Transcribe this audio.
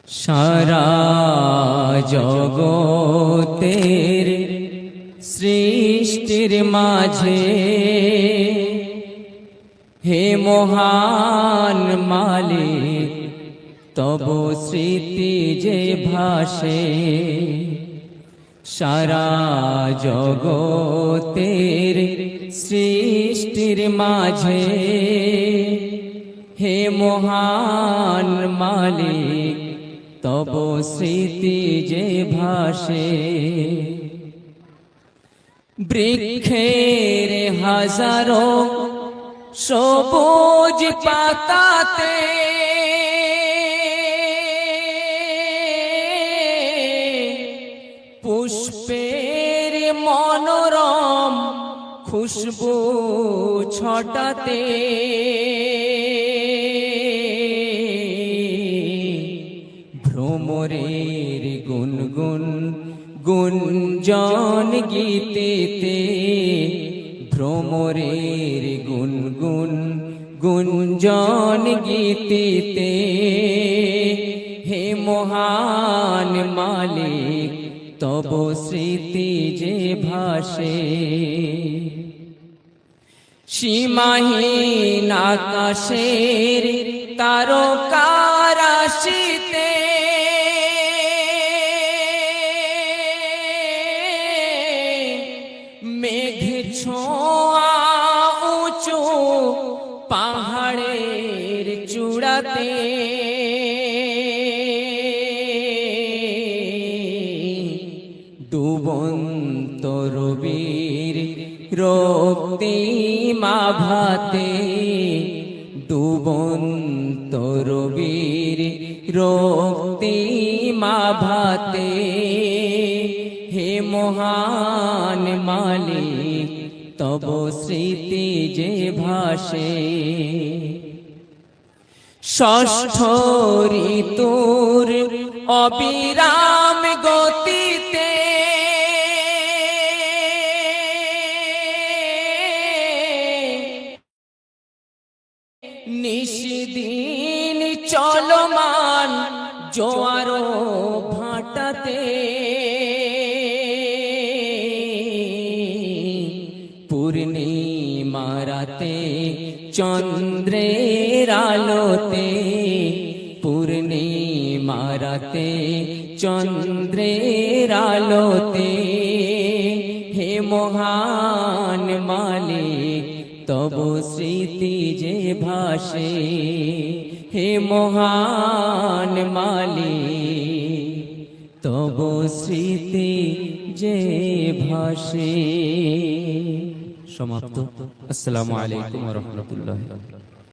সারা জগতের সৃষ্টির মাঝে হে মহান মালিক তব স্মৃতি যে ভাসে সারা জগতের সৃষ্টির মাঝে হে মহান মালিক তব স্মৃতি যে ভাসে বৃক্ষের হাজারো সবুজ পাতাতে পুষ্পের মনোরম খুশবু ছটাতে ভ্রমরের গুনগুন গুঞ্জন গীতেতে ভ্রমরের গুনগুন গুঞ্জন গীতেতে হে মহান মালিক তব স্মৃতি যে ভাসে সীমাহীন আকাশের তারকারাশিতে মেঘ ছোঁয়া উঁচু পাহাড়ের চূড়াতে ডুবন্ত রবির রক্তিমা ভাতে ডুবন্ত রবির রক্তিমা ভাতে হে মহান মালিক তব স্মৃতি যে ভাসে ষষ্ঠ ঋতুর অবিরাম গতিতে নিশিদিন চলমান জোয়ার ভাটাতে পূর্ণিমা রাতে চন্দ্রের আলোতে পূর্ণিমা রাতে চন্দ্রের আলোতে হে মহান মালিক তব স্মৃতি যে ভাসে হে মহান মালিক তব স্মৃতি যে ভাসে। সমাপ্ত। আসসালামু আলাইকুম ওয়া রাহমাতুল্লাহ।